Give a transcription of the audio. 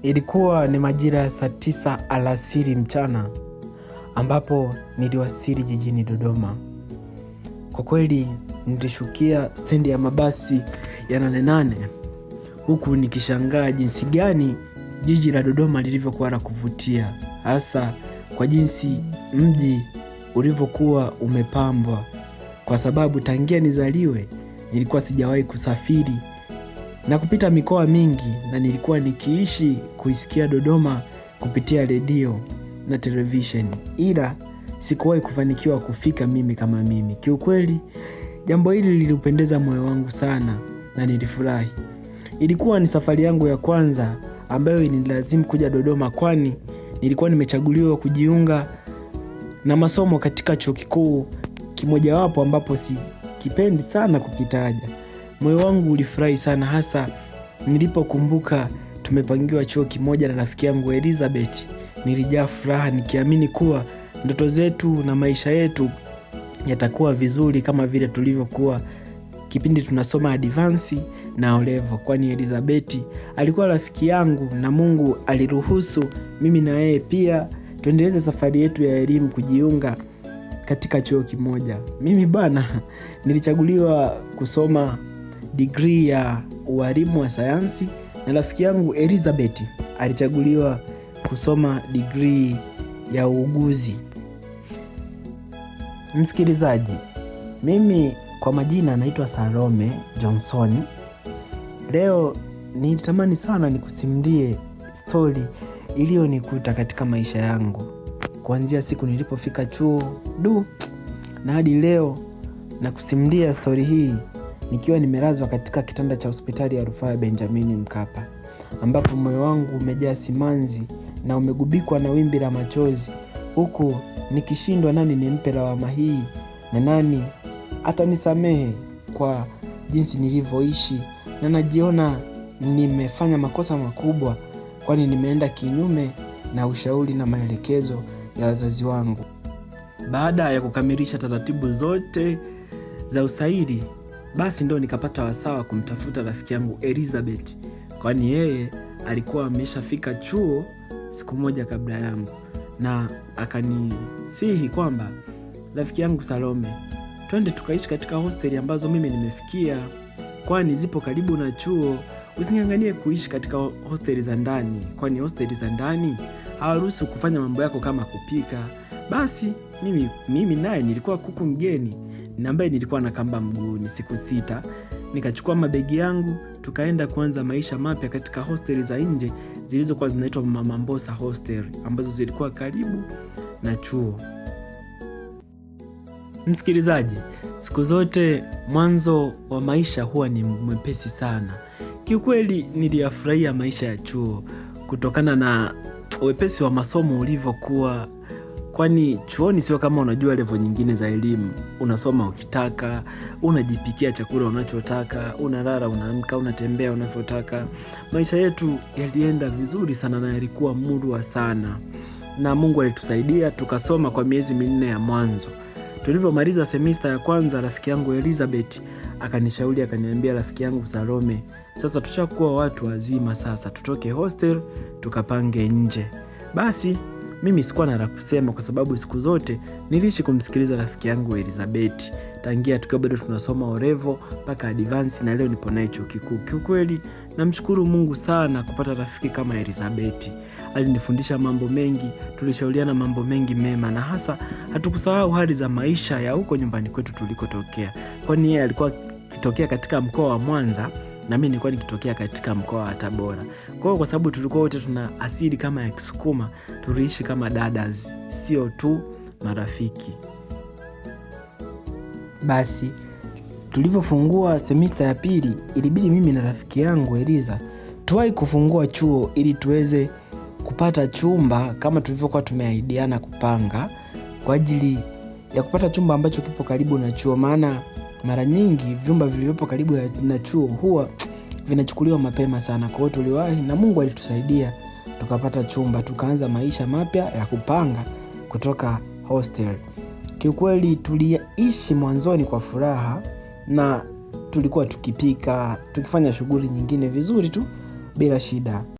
Ilikuwa ni majira ya saa 9 alasiri mchana ambapo niliwasili jijini Dodoma. Kwa kweli nilishukia stendi ya mabasi ya 88 huku nikishangaa jinsi gani jiji la Dodoma lilivyokuwa la kuvutia, hasa kwa jinsi mji ulivyokuwa umepambwa, kwa sababu tangia nizaliwe nilikuwa sijawahi kusafiri na kupita mikoa mingi, na nilikuwa nikiishi kuisikia Dodoma kupitia redio na television, ila sikuwahi kufanikiwa kufika mimi kama mimi. Kiukweli jambo hili liliupendeza moyo wangu sana na nilifurahi. Ilikuwa ni safari yangu ya kwanza ambayo ilinilazimu kuja Dodoma, kwani nilikuwa nimechaguliwa kujiunga na masomo katika chuo kikuu kimojawapo ambapo kipendi sana kukitaja. Moyo wangu ulifurahi sana, hasa nilipokumbuka tumepangiwa chuo kimoja na rafiki yangu Elizabeth. Nilijaa furaha nikiamini kuwa ndoto zetu na maisha yetu yatakuwa vizuri kama vile tulivyokuwa kipindi tunasoma advance na O-level, kwani Elizabeth alikuwa rafiki yangu na Mungu aliruhusu mimi na yeye pia tuendeleze safari yetu ya elimu kujiunga katika chuo kimoja. Mimi bana nilichaguliwa kusoma degree ya ualimu wa sayansi na rafiki yangu Elizabeth alichaguliwa kusoma degree ya uuguzi. Msikilizaji, mimi kwa majina naitwa Salome Johnson. Leo nilitamani sana nikusimulie story iliyonikuta katika maisha yangu kuanzia siku nilipofika chuo na hadi leo, na kusimulia story hii nikiwa nimelazwa katika kitanda cha hospitali ya rufaa ya Benjamin Mkapa, ambapo moyo wangu umejaa simanzi na umegubikwa na wimbi la machozi, huku nikishindwa nani nimpe lawama hii na nani atanisamehe kwa jinsi nilivyoishi, na najiona nimefanya makosa makubwa, kwani nimeenda kinyume na ushauri na maelekezo ya wazazi wangu. Baada ya kukamilisha taratibu zote za usaili, basi ndo nikapata wasaa kumtafuta rafiki yangu Elizabeth, kwani yeye alikuwa ameshafika chuo siku moja kabla yangu, na akanisihi kwamba rafiki yangu Salome, twende tukaishi katika hosteli ambazo mimi nimefikia, kwani zipo karibu na chuo. Using'ang'anie kuishi katika hosteli za ndani, kwani hosteli za ndani hawaruhusu kufanya mambo yako kama kupika. Basi mimi naye nilikuwa kuku mgeni na ambaye nilikuwa na kamba mguuni siku 6. Nikachukua mabegi yangu tukaenda kuanza maisha mapya katika hosteli za nje zilizokuwa zinaitwa Mama Mbosa Hostel, ambazo zilikuwa karibu na chuo. Msikilizaji, siku zote mwanzo wa maisha huwa ni mwepesi sana. Kiukweli niliyafurahia maisha ya chuo kutokana na wepesi wa masomo ulivyokuwa, kwani chuoni sio kama unajua level nyingine za elimu. Unasoma ukitaka, unajipikia chakula unachotaka, unalala, unaamka, unatembea unavyotaka. Maisha yetu yalienda vizuri sana na yalikuwa murwa sana, na Mungu alitusaidia tukasoma kwa miezi 4 ya mwanzo. Tulivyomaliza semester ya kwanza, rafiki yangu Elizabeth akanishauri, akaniambia, rafiki yangu Salome, sasa tushakuwa watu wazima, sasa tutoke hostel tukapange nje. Basi mimi sikuwa na la kusema, kwa sababu siku zote niliishi kumsikiliza rafiki yangu Elizabeth tangia tukiwa bado tunasoma O-level mpaka advance, na leo nipo naye chuo kikuu. Kiukweli namshukuru Mungu sana kupata rafiki kama Elizabeth. Alinifundisha mambo mengi, tulishauriana mambo mengi mema, na hasa hatukusahau hali za maisha ya huko nyumbani kwetu tulikotokea, kwani yeye alikuwa kitokea katika mkoa wa Mwanza na mimi nilikuwa nikitokea katika mkoa wa Tabora. Kwa sababu tulikuwa wote tuna asili kama ya Kisukuma, tuliishi kama dadas, sio tu marafiki. Basi tulivyofungua semester ya pili, ilibidi mimi na rafiki yangu Eliza tuwahi kufungua chuo ili tuweze kupata chumba kama tulivyokuwa tumeahidiana kupanga, kwa ajili ya kupata chumba ambacho kipo karibu na chuo, maana mara nyingi vyumba vilivyopo karibu na chuo huwa vinachukuliwa mapema sana. Kwa hiyo tuliwahi na Mungu alitusaidia tukapata chumba, tukaanza maisha mapya ya kupanga kutoka hostel. Kiukweli tuliishi mwanzoni kwa furaha, na tulikuwa tukipika, tukifanya shughuli nyingine vizuri tu bila shida.